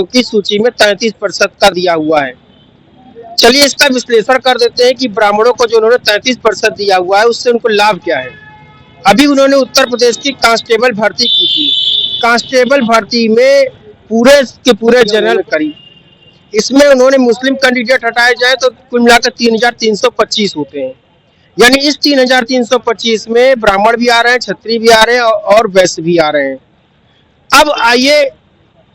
की सूची में 33% का दिया हुआ है। चलिए इसका विश्लेषण कर देते हैं कि ब्राह्मणों को जो उन्होंने 33% दिया हुआ है उससे उनको लाभ क्या है। अभी उन्होंने उत्तर प्रदेश की कांस्टेबल भर्ती की थी। कांस्टेबल भर्ती में पूरे के पूरे जनरल करी, इसमें उन्होंने मुस्लिम कैंडिडेट हटाए जाए तो कुल मिलाकर 3325 होते हैं। यानी इस 3325 में ब्राह्मण भी आ रहे हैं, क्षत्रिय भी आ रहे हैं और वैश्य भी आ रहे हैं। अब आइए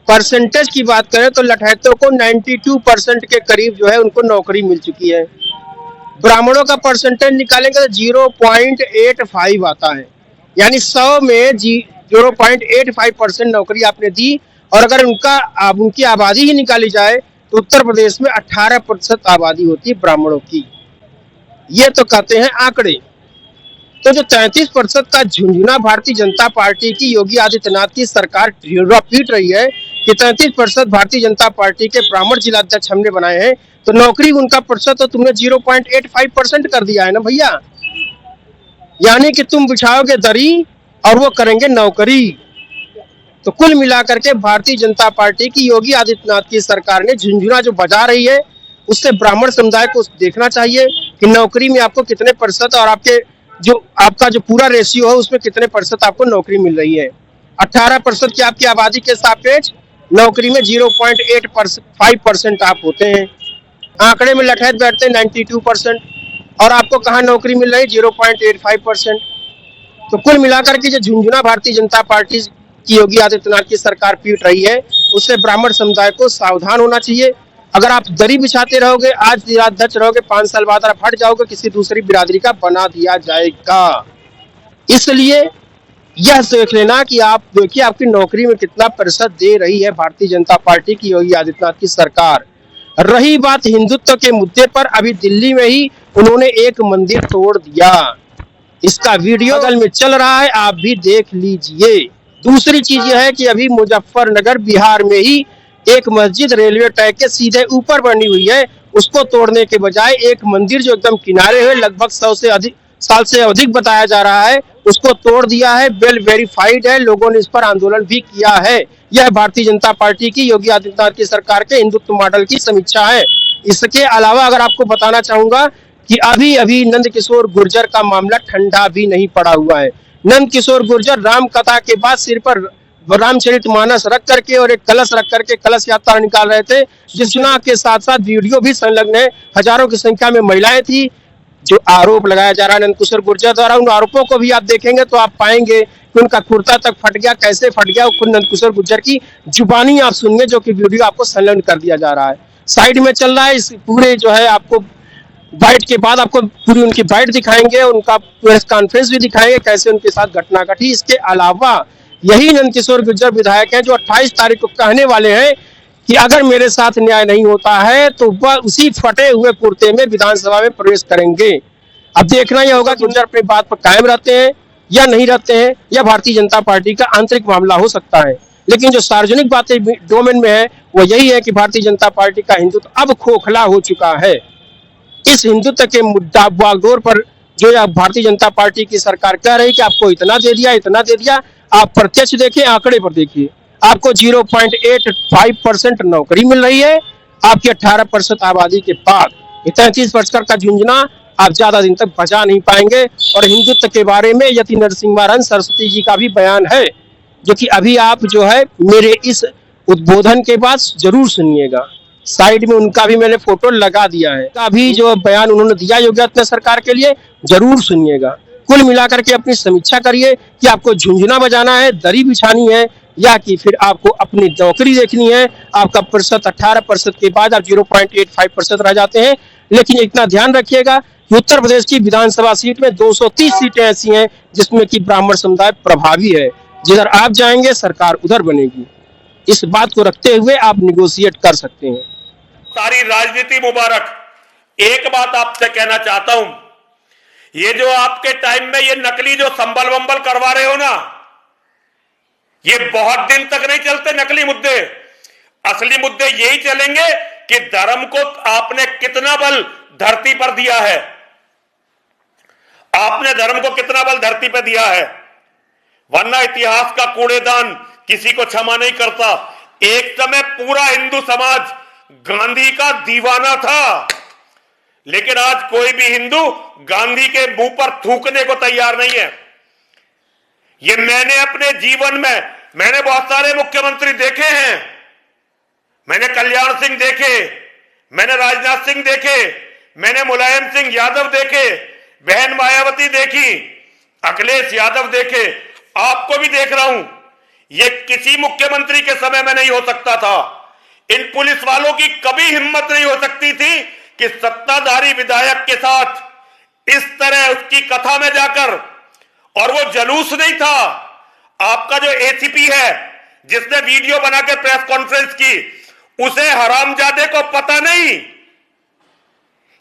परसेंटेज की बात करें तो लठैतों को 92% के करीब जो है उनको नौकरी मिल चुकी है। ब्राह्मणों का परसेंटेज निकालेंगे तो 0.85 आता है। यानी 100 में 0.85% नौकरी आपने दी, और अगर उनकी आबादी ही निकाली जाए तो उत्तर प्रदेश में 18% आबादी होती है ब्राह्मणों की। ये तो कहते हैं आंकड़े। तो जो 33% का झुंझुना भारतीय जनता पार्टी की योगी आदित्यनाथ की सरकार पीट रही है कि 33% भारतीय जनता पार्टी के ब्राह्मण जिलाध्यक्ष हमने बनाए हैं, तो नौकरी उनका प्रतिशत तो तुमने 0.85% कर दिया है ना भैया। यानी कि तुम बिछाओगे दरी और वो करेंगे नौकरी। तो कुल मिलाकर के भारतीय जनता पार्टी की योगी आदित्यनाथ की सरकार ने झुंझुना जो बजा रही है उससे ब्राह्मण समुदाय को देखना चाहिए कि नौकरी में आपको कितने प्रतिशत और आपका जो पूरा रेशियो है उसमें कितने प्रतिशत आपको नौकरी मिल रही है। 18% की आपकी आबादी के सापेक्ष नौकरी में 0.85% आप होते हैं। आंकड़े में लठैत बैठते हैं 92%, और आपको कहाँ नौकरी मिल रही है 0.85%। तो कुल मिलाकर के जो झुंझुना भारतीय जनता पार्टी की योगी आदित्यनाथ की सरकार पीट रही है उससे ब्राह्मण समुदाय को सावधान होना चाहिए। अगर आप दरी बिछाते रहोगे, आज जिलाध्यक्ष रहोगे, 5 साल बाद आप हट जाओगे, किसी दूसरी बिरादरी का बना दिया जाएगा। इसलिए यह देख लेना कि आप देखिए आपकी नौकरी में कितना प्रतिशत दे रही है भारतीय जनता पार्टी की योगी आदित्यनाथ की सरकार। रही बात हिंदुत्व के मुद्दे पर, अभी दिल्ली में ही उन्होंने एक मंदिर तोड़ दिया। इसका वीडियो बगल में चल रहा है, आप भी देख लीजिए। दूसरी चीज यह है कि अभी मुजफ्फरनगर बिहार में ही एक मस्जिद रेलवे ट्रैक के सीधे ऊपर बनी हुई है, उसको तोड़ने के बजाय एक मंदिर जो एकदम किनारे है, लगभग 100 से अधिक साल से अधिक बताया जा रहा है, उसको तोड़ दिया है। वेल वेरीफाइड है, लोगों ने इस पर आंदोलन भी किया है। यह भारतीय जनता पार्टी की योगी आदित्यनाथ की सरकार के हिंदुत्व मॉडल की समीक्षा है। इसके अलावा अगर आपको बताना चाहूंगा कि अभी अभी नंद किशोर गुर्जर का मामला ठंडा भी नहीं पड़ा हुआ है। नंद किशोर गुर्जर राम कथा के बाद सिर पर रामचरितमानस रख करके और एक कलश रख करके कलश यात्रा निकाल रहे थे, जिसना के साथ साथ वीडियो भी संलग्न है। हजारों की संख्या में महिलाएं थी। जो आरोप लगाया जा रहा है नंद किशोर गुर्जर द्वारा, उन आरोपों को भी आप देखेंगे तो आप पाएंगे कि उनका कुर्ता तक फट गया, कैसे फट गया, खुद नंद किशोर गुर्जर की जुबानी आप सुनिए, जो कि वीडियो आपको संलग्न कर दिया जा रहा है। साइड में चल रहा है, इस पूरे जो है आपको बाइट के बाद आपको पूरी उनकी बाइट दिखाएंगे, उनका प्रेस कॉन्फ्रेंस भी दिखाएंगे कैसे उनके साथ घटना घटी। इसके अलावा यही नंद किशोर गुर्जर विधायक हैं जो 28 तारीख को कहने वाले हैं कि अगर मेरे साथ न्याय नहीं होता है तो वह उसी फटे हुए कुर्ते में विधानसभा में प्रवेश करेंगे। अब देखना यह होगा कि गुर्जर अपनी बात पर कायम रहते हैं या नहीं रहते हैं, या भारतीय जनता पार्टी का आंतरिक मामला हो सकता है। लेकिन जो सार्वजनिक बातें डोमेन में है वो यही है कि भारतीय जनता पार्टी का हिंदुत्व अब खोखला हो चुका है। इस हिंदुत्व के मुद्दा बागडोर पर जो भारतीय जनता पार्टी की सरकार कह रही कि आपको इतना दे दिया, इतना दे दिया, आप प्रत्यक्ष देखिए, आंकड़े पर देखिए, आपको 0.85% नौकरी मिल रही है आपकी 18% आबादी के बाद। 33% का झुंझुना आप ज्यादा दिन तक बचा नहीं पाएंगे। और हिंदुत्व के बारे में यति नरसिम्हा सरस्वती जी का भी बयान है, जो कि अभी आप जो है मेरे इस उद्बोधन के बाद जरूर सुनिएगा। साइड में उनका भी मैंने फोटो लगा दिया है, अभी जो बयान उन्होंने दिया योगी आदित्यनाथ सरकार के लिए, जरूर सुनिएगा। कुल मिलाकर के अपनी समीक्षा करिए कि आपको झुंझुना बजाना है, दरी बिछानी है, या कि फिर आपको अपनी नौकरी देखनी है। आपका प्रतिशत 18% के बाद आप 0.85% रह जाते हैं। लेकिन इतना ध्यान रखिएगा कि उत्तर प्रदेश की विधानसभा सीट में 230 सीटें ऐसी हैं जिसमें कि ब्राह्मण समुदाय प्रभावी है। जिधर आप जाएंगे सरकार उधर बनेगी। इस बात को रखते हुए आप निगोशिएट कर सकते हैं। सारी राजनीति मुबारक। एक बात आपसे कहना चाहता हूं, ये जो आपके टाइम में ये नकली जो संबल वंबल करवा रहे हो ना, ये बहुत दिन तक नहीं चलते नकली मुद्दे। असली मुद्दे यही चलेंगे कि धर्म को आपने कितना बल धरती पर दिया है, आपने धर्म को कितना बल धरती पर दिया है। वरना इतिहास का कूड़ेदान किसी को क्षमा नहीं करता। एक समय पूरा हिंदू समाज गांधी का दीवाना था, लेकिन आज कोई भी हिंदू गांधी के मुंह पर थूकने को तैयार नहीं है। ये मैंने अपने जीवन में मैंने बहुत सारे मुख्यमंत्री देखे हैं। मैंने कल्याण सिंह देखे, मैंने राजनाथ सिंह देखे, मैंने मुलायम सिंह यादव देखे, बहन मायावती देखी, अखिलेश यादव देखे, आपको भी देख रहा हूं। ये किसी मुख्यमंत्री के समय में नहीं हो सकता था। इन पुलिस वालों की कभी हिम्मत नहीं हो सकती थी कि सत्ताधारी विधायक के साथ इस तरह उसकी कथा में जाकर, और वो जलूस नहीं था। आपका जो एसीपी है जिसने वीडियो बनाकर प्रेस कॉन्फ्रेंस की, उसे हरामजादे को पता नहीं,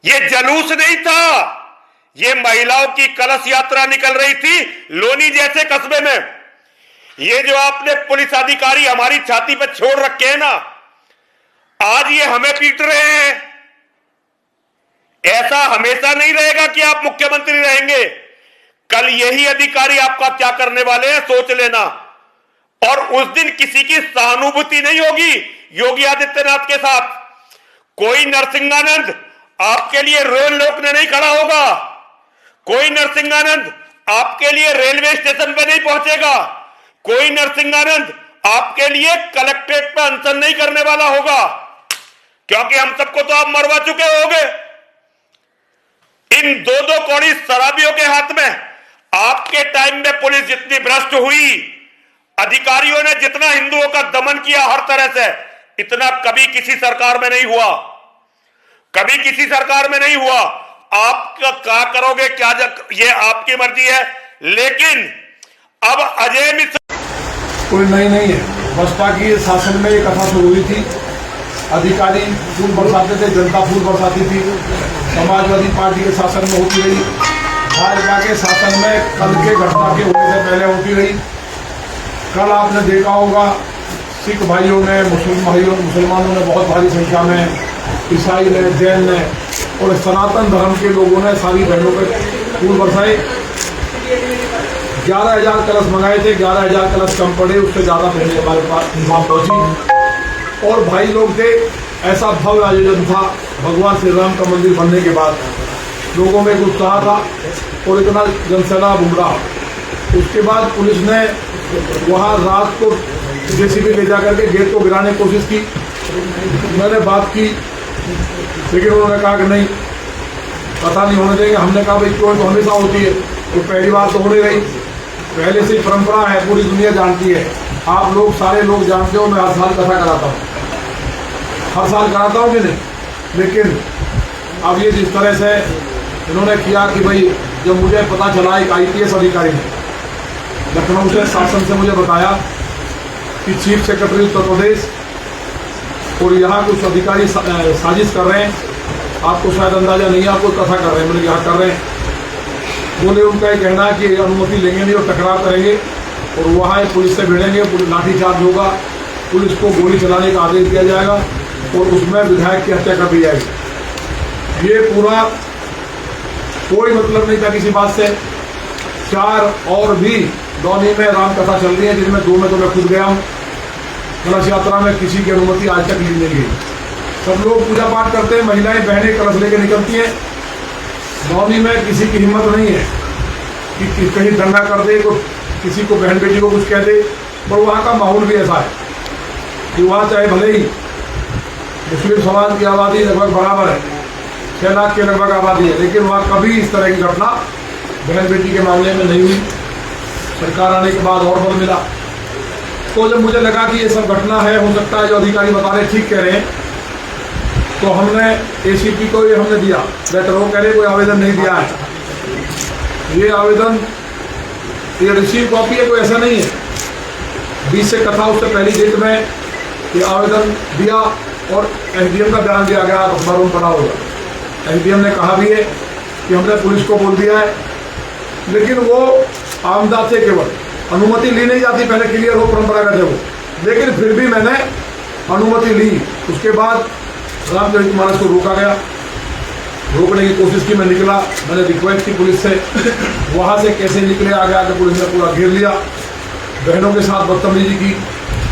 ये जलूस नहीं था। ये महिलाओं की कलश यात्रा निकल रही थी लोनी जैसे कस्बे में। ये जो आपने पुलिस अधिकारी हमारी छाती पर छोड़ रखे हैं ना, आज ये हमें पीट रहे हैं। ऐसा हमेशा नहीं रहेगा कि आप मुख्यमंत्री रहेंगे। कल यही अधिकारी आपका क्या करने वाले हैं सोच लेना। और उस दिन किसी की सहानुभूति नहीं होगी योगी आदित्यनाथ के साथ। कोई नरसिंहानंद आपके लिए रेल रोकने नहीं खड़ा होगा, कोई नरसिंहानंद आपके लिए रेलवे स्टेशन पर नहीं पहुंचेगा, कोई नरसिंहानंद आपके लिए कलेक्ट्रेट पर अनशन नहीं करने वाला होगा, क्योंकि हम सबको तो आप मरवा चुके होंगे। इन दो दो कौड़ी शराबियों के हाथ में आपके टाइम में पुलिस जितनी भ्रष्ट हुई, अधिकारियों ने जितना हिंदुओं का दमन किया हर तरह से, इतना कभी किसी सरकार में नहीं हुआ, कभी किसी सरकार में नहीं हुआ। आप क्या करोगे क्या ये आपकी मर्जी है, लेकिन अब अजय मिश्र कोई नहीं है। बसपा की शासन में एक कथा शुरू हुई थी, अधिकारी फूल बरसाते थे, जनता फूल बरसाती थी। समाजवादी पार्टी के शासन में होती रही, भाजपा के शासन में कल के घटना के होने से पहले होती रही। कल आपने देखा होगा सिख भाइयों ने, मुसलमानों ने बहुत भारी संख्या में, ईसाई ने, जैन ने और सनातन धर्म के लोगों ने सारी बहनों पर फूल बरसाए। 11,000 कलश मंगाए थे, 11,000 कलश कम पड़े, उससे ज़्यादा पहले हमारे पास वहाँ पहुँची। और भाई लोग थे, ऐसा भव्य आयोजन था। भगवान श्री राम का मंदिर बनने के बाद लोगों में एक उत्साह था और इतना जनसैलाब उमड़ा। उसके बाद पुलिस ने वहाँ रात को जेसीबी ले जाकर के गेट को गिराने की कोशिश की। मैंने बात की, लेकिन उन्होंने कहा कि नहीं, पता नहीं होने देंगे। हमने कहा भाई क्यों, तो हमेशा होती है, तो पहली बार तो हो नहीं रही, पहले से परंपरा है, पूरी दुनिया जानती है, आप लोग सारे लोग जानते हो। मैं हर साल कथा कराता हूँ, हर साल कराता हूँ कि नहीं। लेकिन अब ये जिस तरह से इन्होंने किया कि भाई, जब मुझे पता चला एक IPS अधिकारी ने लखनऊ से शासन से मुझे बताया कि चीफ सेक्रेटरी उत्तर प्रदेश और यहाँ कुछ अधिकारी साजिश कर रहे हैं, आपको शायद अंदाजा नहीं है, आपको कथा कर रहे हैं। मैंने यहाँ कर रहे हैं, बोले उनका ये कहना है कि अनुमति लेंगे नहीं और टकराव करेंगे और वहाँ पुलिस से भिड़ेंगे, लाठीचार्ज होगा, पुलिस को गोली चलाने का आदेश दिया जाएगा और उसमें विधायक की हत्या कर दी जाएगी। ये पूरा कोई मतलब नहीं था किसी बात से। 4 और भी दौनी में राम कथा चल रही है, जिनमें 2 में तो मैं खुद गया हूँ। कलश यात्रा में किसी की अनुमति आज तक ली नहीं गई। सब लोग पूजा पाठ करते हैं, महिलाएं बहनें कलश लेके निकलती हैं। दौनी में किसी की हिम्मत नहीं है कि कहीं दंगा कर दे, किसी को बहन बेटी को कुछ कह दे। और वहाँ का माहौल भी ऐसा है कि वहाँ चाहे भले ही मुस्लिम समाज की आबादी लगभग बराबर है, 6 लाख के लगभग आबादी है, लेकिन वहाँ कभी इस तरह की घटना बहन बेटी के मामले में नहीं हुई। सरकार आने के बाद और बल मिला। तो जब मुझे लगा कि ये सब घटना है, हो सकता है जो अधिकारी बता रहे ठीक कह रहे हैं, तो हमने ACP को ये हमने दिया लेटर। वो कह रहे कोई आवेदन नहीं दिया है। ये आवेदन, ये रिसीव कॉपी है, कोई ऐसा नहीं है। 20 से कथा उससे पहली डेट में ये आवेदन दिया और SDM का बयान दिया गया, अखबारों में पढ़ा होगा। SDM ने कहा भी है कि हमने पुलिस को बोल दिया है, लेकिन वो आमदा से केवल अनुमति ली नहीं जाती, पहले क्लियर हो, परंपरागत है वो। लेकिन फिर भी मैंने अनुमति ली। उसके बाद रामचरितमानस को रोका गया, रोकने की कोशिश की, मैं निकला, मैंने रिक्वेस्ट की पुलिस से, वहाँ से कैसे निकले, आगे आके पुलिस ने पूरा घेर लिया, बहनों के साथ बदतमीजी की।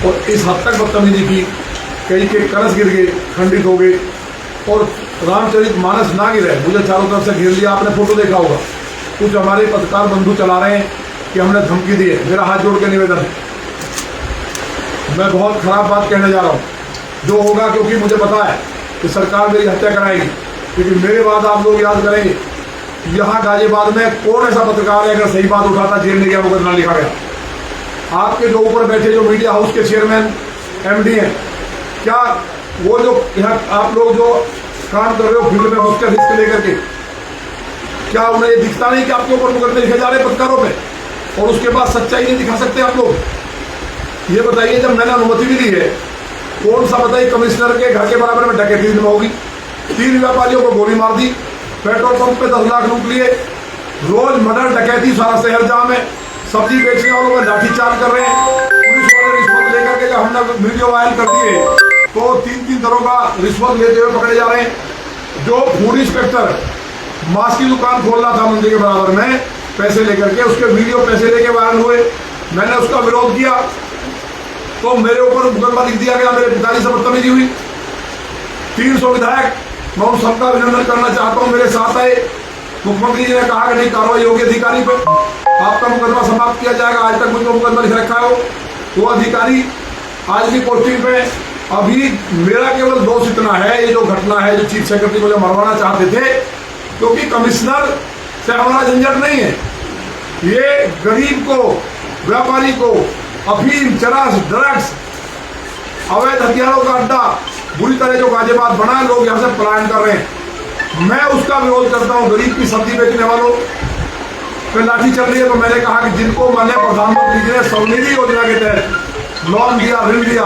और इस हद तक बदतमीजी की, कई के कलश गिर गए, खंडित हो गए और रामचरित मानस ना गिरे। मुझे चारों तरफ से घेर लिया, आपने फोटो देखा होगा। कुछ हमारे पत्रकार बंधु चला रहे हैं कि हमने धमकी दी है। मेरा हाथ जोड़ के निवेदन है, मैं बहुत खराब बात कहने जा रहा हूँ जो होगा, क्योंकि मुझे पता है कि सरकार मेरी हत्या कराएगी। क्योंकि मेरे बाद आप लोग याद करेंगे, यहाँ गाजियाबाद में कौन ऐसा पत्रकार है अगर सही बात उठाता जेल में गया, मुकदमा लिखा गया। आपके जो ऊपर बैठे जो मीडिया हाउस के चेयरमैन MD हैं, क्या वो जो यहाँ आप लोग जो काम कर रहे हो फील्ड में उसका रिस्क लेकर के, क्या उन्हें ये दिखता नहीं कि आपके ऊपर मुकदमे लिखे जा रहे हैं पत्रकारों पे, और उसके बाद सच्चाई नहीं दिखा सकते आप लोग? ये बताइए, जब मैंने अनुमति भी दी है, कौन सा बताइए कमिश्नर के घर के बराबर में डकैती दिन में होगी? 3 व्यापारियों को गोली मार दी, पेट्रोल पंप पे 10 लाख लूट लिए, रोज मर्डर डकैती, सारा शहर जाम है, सब्जी बेचने वालों पर लाठीचार्ज कर रहे हैं, पुलिस वाले रिश्वत लेकर के जब हमने वीडियो वायरल कर दिए तो 3-3 दरोगा रिश्वत लेते हुए पकड़े जा रहे हैं। जो फूड इंस्पेक्टर मांस की दुकान खोल रहा था मंदिर के बराबर में पैसे लेकर के, उसके वीडियो पैसे लेके वायरल हुए, मैंने उसका विरोध किया तो मेरे ऊपर मुकदमा लिख दिया गया, मेरे पिताजी से बदतमीजी हुई। 300 विधायक, मैं उन सबका अभिनंदन करना चाहता हूँ, मेरे साथ आए। मुख्यमंत्री जी ने कहा कि नहीं, कार्रवाई होगी अधिकारी पे, आपका मुकदमा समाप्त किया जाएगा। आज तक मुझे मुकदमा लिख रखा है वो अधिकारी आज भी पोस्टिंग पे। अभी मेरा केवल दोष इतना है, ये जो घटना है, जो चीफ सेक्रेटरी मुझे मरवाना चाहते थे, क्योंकि कमिश्नर से हमारा झंझट नहीं है। ये गरीब को, व्यापारी को अफीम, चरस, ड्रग्स, अवैध हथियारों का अड्डा बुरी तरह जो गाजियाबाद बना है, लोग यहाँ से पलायन कर रहे हैं। मैं उसका विरोध करता हूँ। गरीब की सब्जी बेचने वालों पे लाठी चल रही है, तो मैंने कहा कि जिनको मैंने प्रधानमंत्री जी ने स्वनिधि योजना के तहत लोन दिया, ऋण दिया,